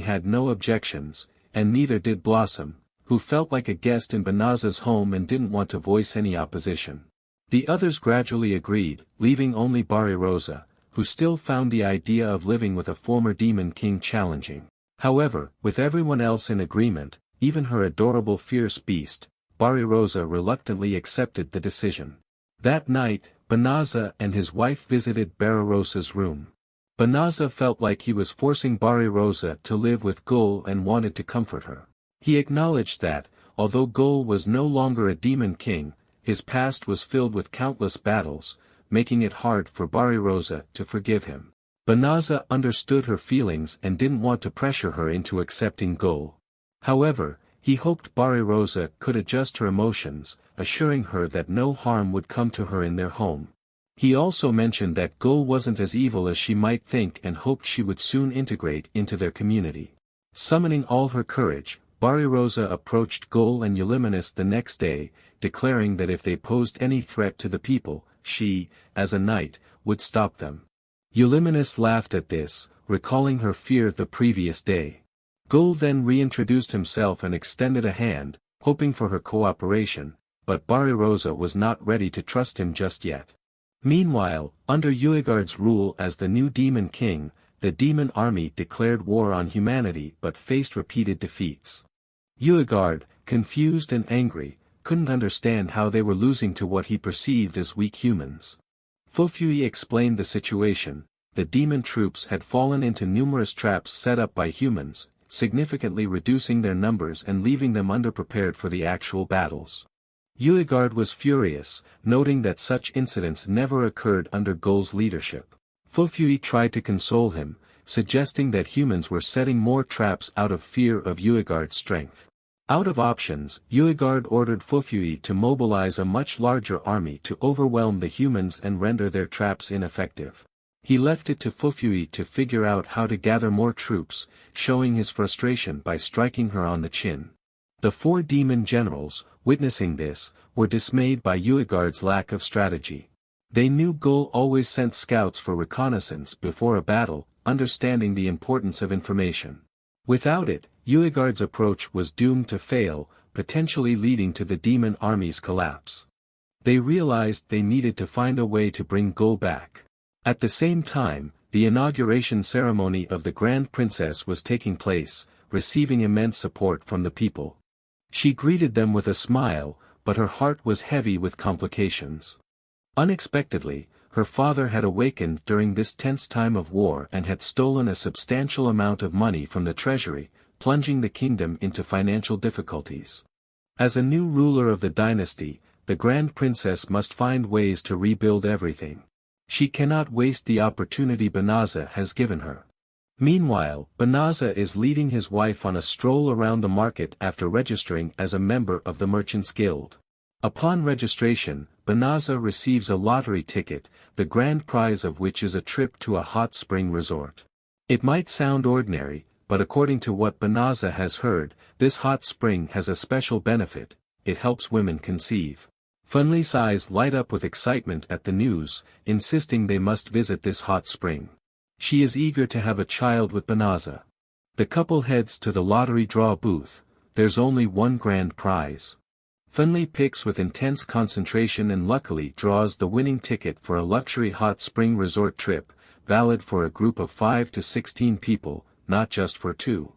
had no objections, and neither did Blossom, who felt like a guest in Banaza's home and didn't want to voice any opposition. The others gradually agreed, leaving only Barirosa, who still found the idea of living with a former demon king challenging. However, with everyone else in agreement, even her adorable fierce beast, Barirosa reluctantly accepted the decision. That night, Banaza and his wife visited Barirosa's room. Banaza felt like he was forcing Barirosa to live with Gul and wanted to comfort her. He acknowledged that, although Gul was no longer a demon king, his past was filled with countless battles, making it hard for Barirosa to forgive him. Banaza understood her feelings and didn't want to pressure her into accepting Gul. However, he hoped Barirosa could adjust her emotions, assuring her that no harm would come to her in their home. He also mentioned that Gul wasn't as evil as she might think and hoped she would soon integrate into their community. Summoning all her courage, Barirosa approached Gul and Euliminus the next day, declaring that if they posed any threat to the people, she, as a knight, would stop them. Euliminus laughed at this, recalling her fear the previous day. Gul then reintroduced himself and extended a hand, hoping for her cooperation, but Barirosa was not ready to trust him just yet. Meanwhile, under Uegard's rule as the new demon king, the demon army declared war on humanity but faced repeated defeats. Uegard, confused and angry, couldn't understand how they were losing to what he perceived as weak humans. bhfyp explained the situation. The demon troops had fallen into numerous traps set up by humans, significantly reducing their numbers and leaving them underprepared for the actual battles. Uegard was furious, noting that such incidents never occurred under Gul's leadership. bhfyp tried to console him, suggesting that humans were setting more traps out of fear of Uegard's strength. Out of options, Uegard ordered bhfyp to mobilize a much larger army to overwhelm the humans and render their traps ineffective. He left it to bhfyp to figure out how to gather more troops, showing his frustration by striking her on the chin. The 4 demon generals, witnessing this, were dismayed by Uegard's lack of strategy. They knew Gul always sent scouts for reconnaissance before a battle, understanding the importance of information. Without it, Uegard's approach was doomed to fail, potentially leading to the demon army's collapse. They realized they needed to find a way to bring Gul back. At the same time, the inauguration ceremony of the Grand Princess was taking place, receiving immense support from the people. She greeted them with a smile, but her heart was heavy with complications. Unexpectedly, her father had awakened during this tense time of war and had stolen a substantial amount of money from the treasury, plunging the kingdom into financial difficulties. As a new ruler of the dynasty, the Grand Princess must find ways to rebuild everything. She cannot waste the opportunity Banaza has given her. Meanwhile, Banaza is leading his wife on a stroll around the market after registering as a member of the Merchants Guild. Upon registration, Banaza receives a lottery ticket, the grand prize of which is a trip to a hot spring resort. It might sound ordinary, but according to what Banaza has heard, this hot spring has a special benefit: it helps women conceive. Funli's eyes light up with excitement at the news, insisting they must visit this hot spring. She is eager to have a child with Banaza. The couple heads to the lottery draw booth. There's only one grand prize. Funli picks with intense concentration and luckily draws the winning ticket for a luxury hot spring resort trip, valid for a group of 5 to 16 people, not just for 2.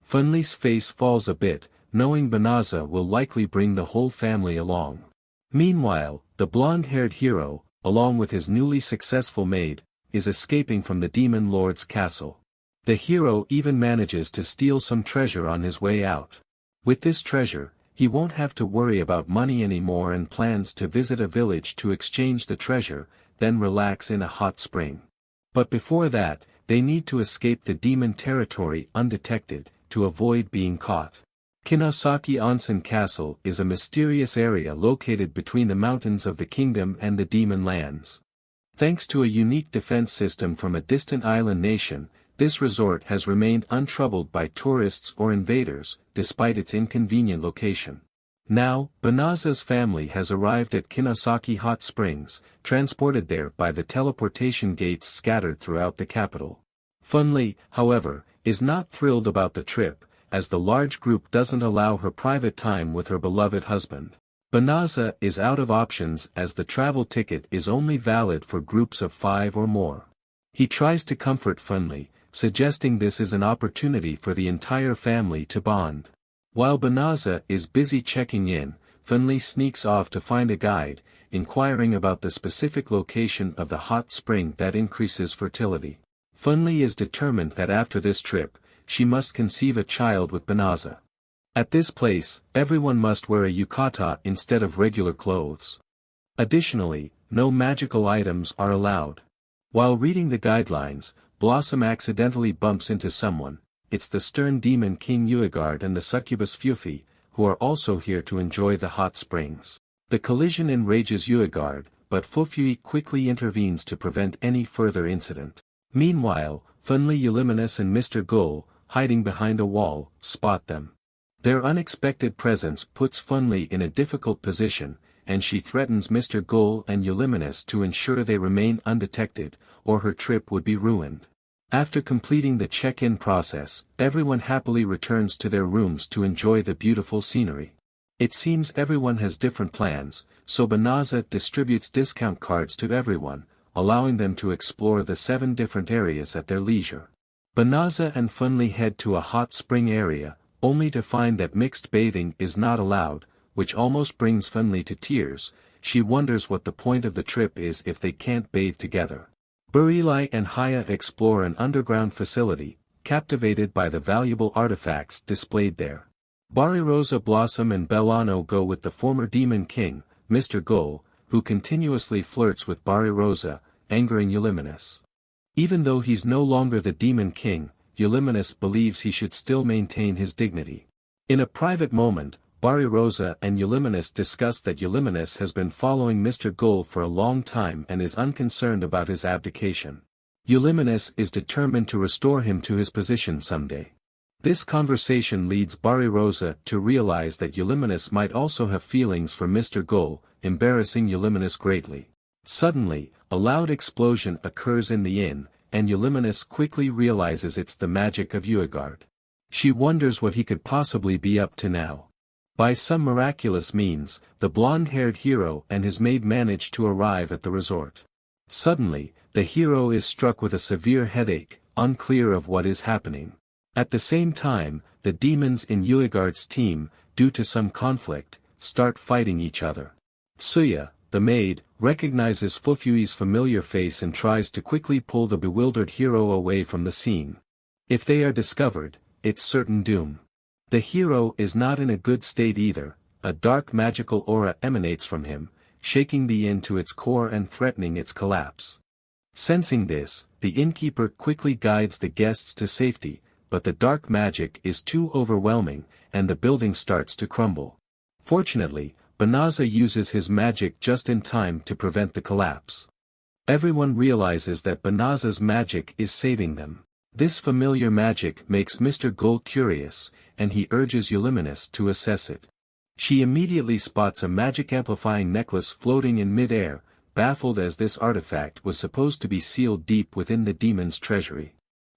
Funli's face falls a bit, knowing Banaza will likely bring the whole family along. Meanwhile, the blonde-haired hero, along with his newly successful maid, is escaping from the demon lord's castle. The hero even manages to steal some treasure on his way out. With this treasure, he won't have to worry about money anymore and plans to visit a village to exchange the treasure, then relax in a hot spring. But before that, they need to escape the demon territory undetected, to avoid being caught. Kinosaki Onsen Castle is a mysterious area located between the mountains of the kingdom and the demon lands. Thanks to a unique defense system from a distant island nation, this resort has remained untroubled by tourists or invaders, despite its inconvenient location. Now, Banaza's family has arrived at Kinosaki Hot Springs, transported there by the teleportation gates scattered throughout the capital. Funli, however, is not thrilled about the trip, as the large group doesn't allow her private time with her beloved husband. Banaza is out of options as the travel ticket is only valid for groups of 5 or more. He tries to comfort Funli, suggesting this is an opportunity for the entire family to bond. While Banaza is busy checking in, Funli sneaks off to find a guide, inquiring about the specific location of the hot spring that increases fertility. Funli is determined that after this trip, she must conceive a child with Banaza. At this place, everyone must wear a yukata instead of regular clothes. Additionally, no magical items are allowed. While reading the guidelines, Blossom accidentally bumps into someone. It's the stern demon King Uegard and the succubus Fufi, who are also here to enjoy the hot springs. The collision enrages Uegard, but Fufi quickly intervenes to prevent any further incident. Meanwhile, Funli, Euliminus and Mr. Gull, hiding behind a wall, spot them. Their unexpected presence puts Funli in a difficult position, and she threatens Mr. Gull and Euliminus to ensure they remain undetected, or her trip would be ruined. After completing the check-in process, everyone happily returns to their rooms to enjoy the beautiful scenery. It seems everyone has different plans, so Banaza distributes discount cards to everyone, allowing them to explore the 7 different areas at their leisure. Banaza and Funli head to a hot spring area, only to find that mixed bathing is not allowed, which almost brings Funli to tears. She wonders what the point of the trip is if they can't bathe together. Burilai and Haya explore an underground facility, captivated by the valuable artifacts displayed there. Barirosa, Blossom and Bellano go with the former Demon King, Mr. Gull, who continuously flirts with Barirosa, angering Euliminus. Even though he's no longer the Demon King, Euliminus believes he should still maintain his dignity. In a private moment, Barirosa and Euliminus discuss that Euliminus has been following Mr. Gull for a long time and is unconcerned about his abdication. Euliminus is determined to restore him to his position someday. This conversation leads Barirosa to realize that Euliminus might also have feelings for Mr. Gull, embarrassing Euliminus greatly. Suddenly, a loud explosion occurs in the inn, and Euliminus quickly realizes it's the magic of Uegard. She wonders what he could possibly be up to now. By some miraculous means, the blonde-haired hero and his maid manage to arrive at the resort. Suddenly, the hero is struck with a severe headache, unclear of what is happening. At the same time, the demons in Uegard's team, due to some conflict, start fighting each other. Tsuya, the maid, recognizes Fufui's familiar face and tries to quickly pull the bewildered hero away from the scene. If they are discovered, it's certain doom. The hero is not in a good state either. A dark magical aura emanates from him, shaking the inn to its core and threatening its collapse. Sensing this, the innkeeper quickly guides the guests to safety, but the dark magic is too overwhelming, and the building starts to crumble. Fortunately, Banaza uses his magic just in time to prevent the collapse. Everyone realizes that Banaza's magic is saving them. This familiar magic makes Mr. Gull curious, and he urges Euliminus to assess it. She immediately spots a magic-amplifying necklace floating in mid-air, baffled as this artifact was supposed to be sealed deep within the demon's treasury.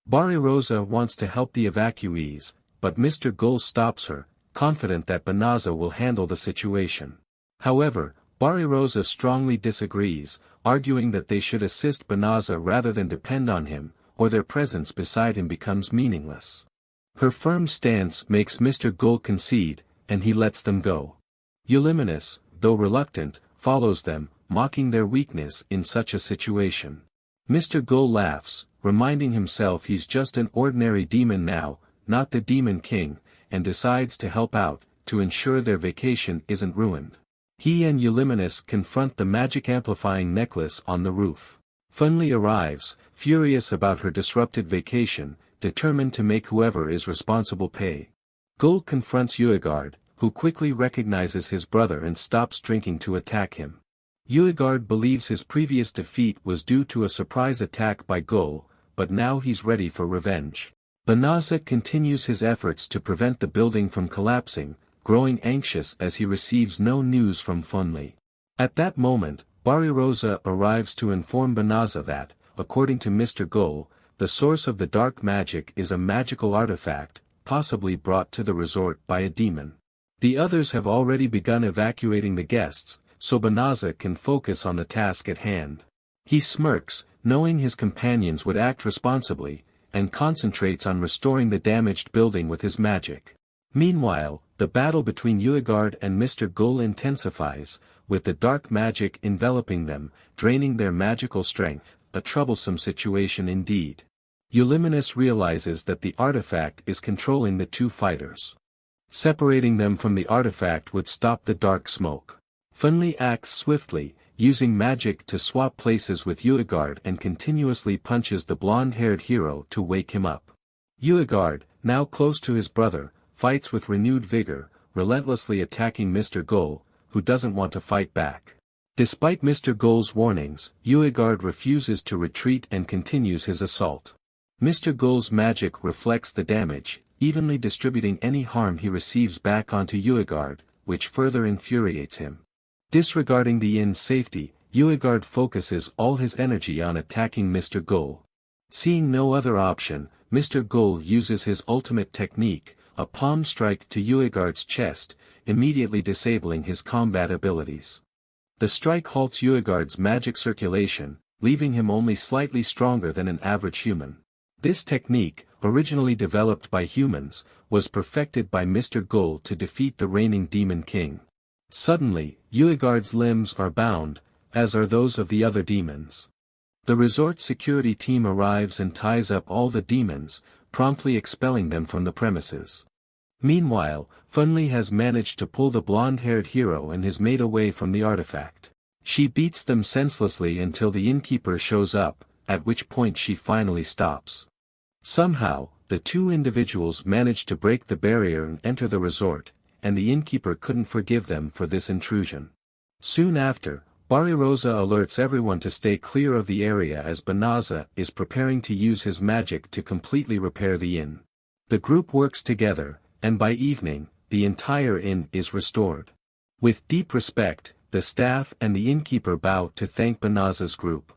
Barirosa wants to help the evacuees, but Mr. Gull stops her, confident that Banaza will handle the situation. However, Barirosa strongly disagrees, arguing that they should assist Banaza rather than depend on him, or their presence beside him becomes meaningless. Her firm stance makes Mr. Gull concede, and he lets them go. Euliminus, though reluctant, follows them, mocking their weakness in such a situation. Mr. Gull laughs, reminding himself he's just an ordinary demon now, not the Demon King, and decides to help out, to ensure their vacation isn't ruined. He and Euliminus confront the magic-amplifying necklace on the roof. Funli arrives, furious about her disrupted vacation, determined to make whoever is responsible pay. Gull confronts Uegard, who quickly recognizes his brother and stops drinking to attack him. Uegard believes his previous defeat was due to a surprise attack by Gull, but now he's ready for revenge. Banaza continues his efforts to prevent the building from collapsing, growing anxious as he receives no news from Funli. At that moment, Barirosa arrives to inform Banaza that, according to Mr. Gull, the source of the dark magic is a magical artifact, possibly brought to the resort by a demon. The others have already begun evacuating the guests, so Banaza can focus on the task at hand. He smirks, knowing his companions would act responsibly, and concentrates on restoring the damaged building with his magic. Meanwhile, the battle between Uegard and Mr. Gull intensifies, with the dark magic enveloping them, draining their magical strength, a troublesome situation indeed. Euliminus realizes that the artifact is controlling the two fighters. Separating them from the artifact would stop the dark smoke. Funli acts swiftly, using magic to swap places with Uegard and continuously punches the blonde-haired hero to wake him up. Uegard, now close to his brother, fights with renewed vigor, relentlessly attacking Mr. Gull, who doesn't want to fight back. Despite Mr. Gull's warnings, Uegard refuses to retreat and continues his assault. Mr. Gull's magic reflects the damage, evenly distributing any harm he receives back onto Uegard, which further infuriates him. Disregarding the inn's safety, Uegard focuses all his energy on attacking Mr. Gull. Seeing no other option, Mr. Gull uses his ultimate technique, a palm strike to Uegard's chest, immediately disabling his combat abilities. The strike halts Uegard's magic circulation, leaving him only slightly stronger than an average human. This technique, originally developed by humans, was perfected by Mr. Gull to defeat the reigning Demon King. Suddenly, Uegard's limbs are bound, as are those of the other demons. The resort security team arrives and ties up all the demons, promptly expelling them from the premises. Meanwhile, Funli has managed to pull the blonde-haired hero and his mate away from the artifact. She beats them senselessly until the innkeeper shows up, at which point she finally stops. Somehow, the two individuals manage to break the barrier and enter the resort, and the innkeeper couldn't forgive them for this intrusion. Soon after, Barirosa alerts everyone to stay clear of the area as Banaza is preparing to use his magic to completely repair the inn. The group works together, and by evening, the entire inn is restored. With deep respect, the staff and the innkeeper bow to thank Banaza's group.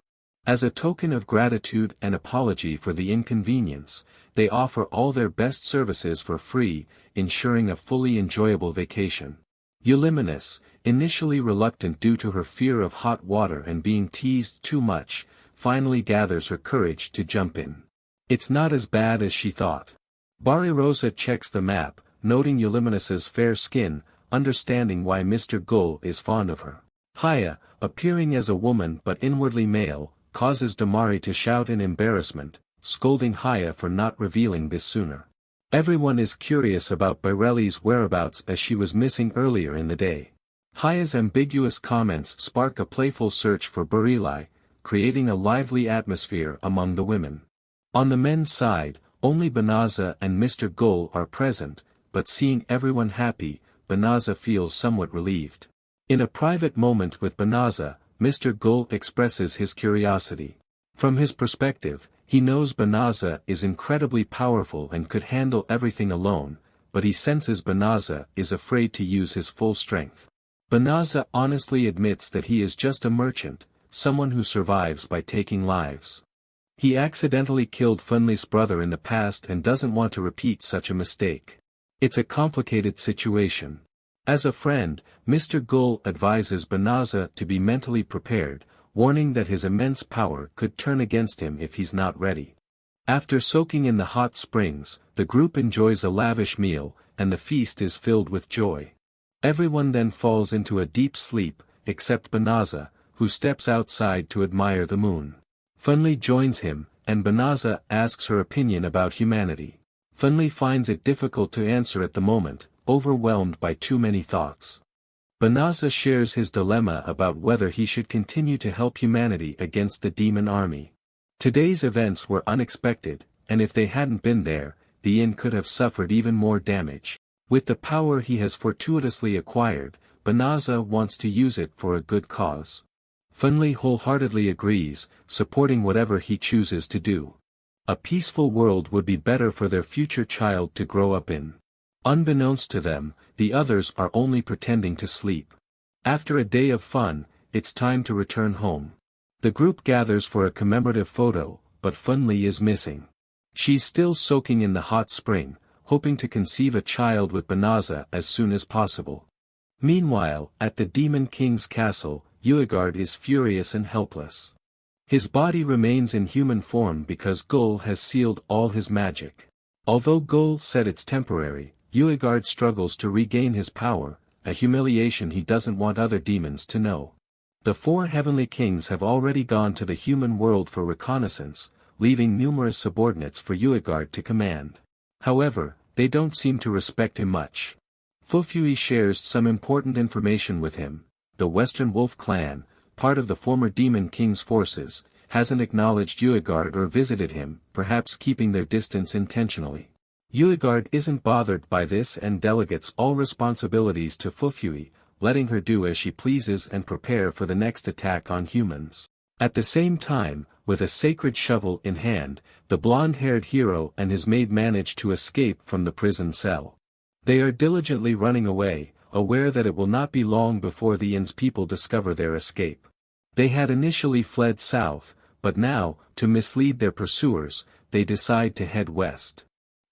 As a token of gratitude and apology for the inconvenience, they offer all their best services for free, ensuring a fully enjoyable vacation. Euliminus, initially reluctant due to her fear of hot water and being teased too much, finally gathers her courage to jump in. It's not as bad as she thought. Barirosa checks the map, noting Euliminus's fair skin, understanding why Mr. Gull is fond of her. Haya, appearing as a woman but inwardly male, causes Damari to shout in embarrassment, scolding Haya for not revealing this sooner. Everyone is curious about Baireli's whereabouts as she was missing earlier in the day. Haya's ambiguous comments spark a playful search for Bareilai, creating a lively atmosphere among the women. On the men's side, only Banaza and Mr. Gull are present, but seeing everyone happy, Banaza feels somewhat relieved. In a private moment with Banaza, Mr. Gull expresses his curiosity. From his perspective, he knows Banaza is incredibly powerful and could handle everything alone, but he senses Banaza is afraid to use his full strength. Banaza honestly admits that he is just a merchant, someone who survives by taking lives. He accidentally killed Funli's brother in the past and doesn't want to repeat such a mistake. It's a complicated situation. As a friend, Mr. Gull advises Banaza to be mentally prepared, warning that his immense power could turn against him if he's not ready. After soaking in the hot springs, the group enjoys a lavish meal, and the feast is filled with joy. Everyone then falls into a deep sleep, except Banaza, who steps outside to admire the moon. Funli joins him, and Banaza asks her opinion about humanity. Funli finds it difficult to answer at the moment, overwhelmed by too many thoughts. Banaza shares his dilemma about whether he should continue to help humanity against the demon army. Today's events were unexpected, and if they hadn't been there, the inn could have suffered even more damage. With the power he has fortuitously acquired, Banaza wants to use it for a good cause. Funli wholeheartedly agrees, supporting whatever he chooses to do. A peaceful world would be better for their future child to grow up in. Unbeknownst to them, the others are only pretending to sleep. After a day of fun, it's time to return home. The group gathers for a commemorative photo, but Funli is missing. She's still soaking in the hot spring, hoping to conceive a child with Banaza as soon as possible. Meanwhile, at the Demon King's castle, Uegard is furious and helpless. His body remains in human form because Gul has sealed all his magic. Although Gul said it's temporary, Uegard struggles to regain his power, a humiliation he doesn't want other demons to know. The 4 heavenly kings have already gone to the human world for reconnaissance, leaving numerous subordinates for Uegard to command. However, they don't seem to respect him much. Bhfyp shares some important information with him. The Western Wolf clan, part of the former Demon King's forces, hasn't acknowledged Uegard or visited him, perhaps keeping their distance intentionally. Uegard isn't bothered by this and delegates all responsibilities to Bhfyp, letting her do as she pleases and prepare for the next attack on humans. At the same time, with a sacred shovel in hand, the blonde-haired hero and his maid manage to escape from the prison cell. They are diligently running away, aware that it will not be long before the inn's people discover their escape. They had initially fled south, but now, to mislead their pursuers, they decide to head west.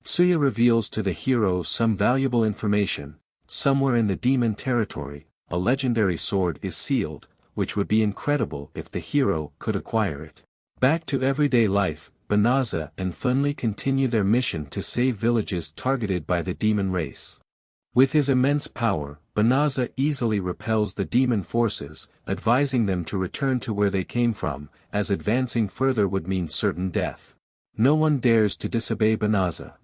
Tsuya reveals to the hero some valuable information. Somewhere in the demon territory, a legendary sword is sealed, which would be incredible if the hero could acquire it. Back to everyday life, Banaza and Funli continue their mission to save villages targeted by the demon race. With his immense power, Banaza easily repels the demon forces, advising them to return to where they came from, as advancing further would mean certain death. No one dares to disobey Banaza.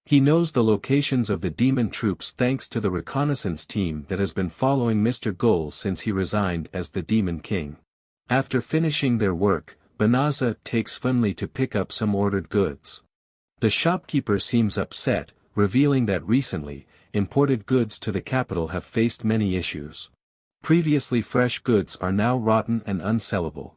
He knows the locations of the demon troops thanks to the reconnaissance team that has been following Mr. Gul since he resigned as the Demon King. After finishing their work, Banaza takes Funli to pick up some ordered goods. The shopkeeper seems upset, revealing that recently, imported goods to the capital have faced many issues. Previously fresh goods are now rotten and unsellable.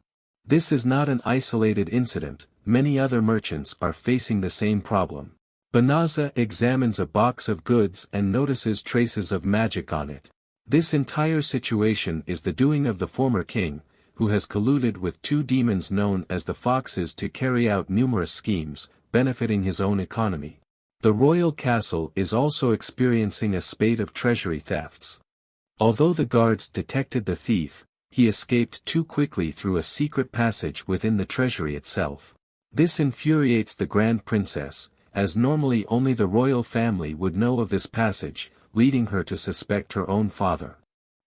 This is not an isolated incident, many other merchants are facing the same problem. Banaza examines a box of goods and notices traces of magic on it. This entire situation is the doing of the former king, who has colluded with 2 demons known as the Foxes to carry out numerous schemes, benefiting his own economy. The royal castle is also experiencing a spate of treasury thefts. Although the guards detected the thief, he escaped too quickly through a secret passage within the treasury itself. This infuriates the Grand Princess, as normally only the royal family would know of this passage, leading her to suspect her own father.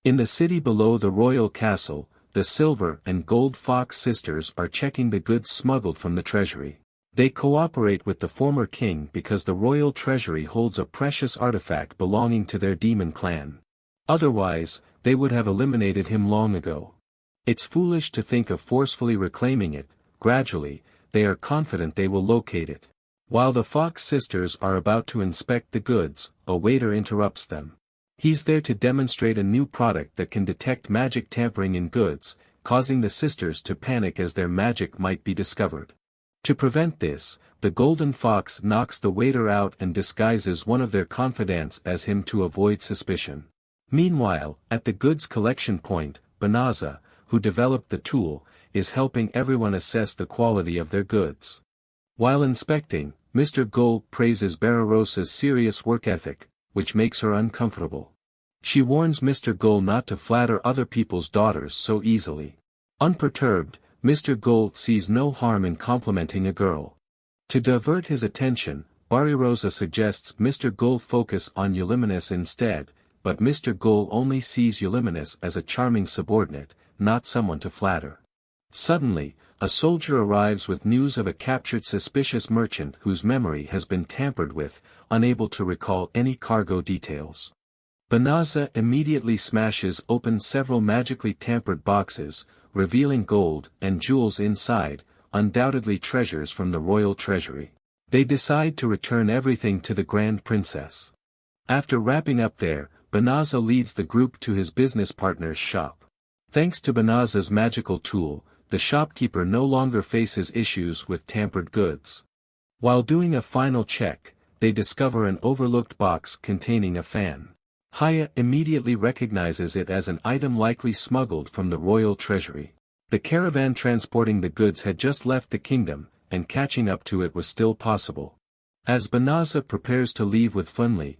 In the city below the royal castle, the Silver and Gold Fox sisters are checking the goods smuggled from the treasury. They cooperate with the former king because the royal treasury holds a precious artifact belonging to their demon clan. Otherwise, they would have eliminated him long ago. It's foolish to think of forcefully reclaiming it. Gradually, they are confident they will locate it. While the Fox sisters are about to inspect the goods, a waiter interrupts them. He's there to demonstrate a new product that can detect magic tampering in goods, causing the sisters to panic as their magic might be discovered. To prevent this, the Golden Fox knocks the waiter out and disguises one of their confidants as him to avoid suspicion. Meanwhile, at the goods collection point, Banaza, who developed the tool, is helping everyone assess the quality of their goods. While inspecting, Mr. Gul praises Barbarossa's serious work ethic, which makes her uncomfortable. She warns Mr. Gul not to flatter other people's daughters so easily. Unperturbed, Mr. Gul sees no harm in complimenting a girl. To divert his attention, Barbarossa suggests Mr. Gul focus on Euliminus instead, but Mr. Gul only sees Euliminus as a charming subordinate, not someone to flatter. Suddenly, a soldier arrives with news of a captured suspicious merchant whose memory has been tampered with, unable to recall any cargo details. Banaza immediately smashes open several magically tampered boxes, revealing gold and jewels inside, undoubtedly treasures from the royal treasury. They decide to return everything to the Grand Princess. After wrapping up there, Banaza leads the group to his business partner's shop. Thanks to Banaza's magical tool, the shopkeeper no longer faces issues with tampered goods. While doing a final check, they discover an overlooked box containing a fan. Haya immediately recognizes it as an item likely smuggled from the royal treasury. The caravan transporting the goods had just left the kingdom, and catching up to it was still possible. As Banaza prepares to leave with Funli,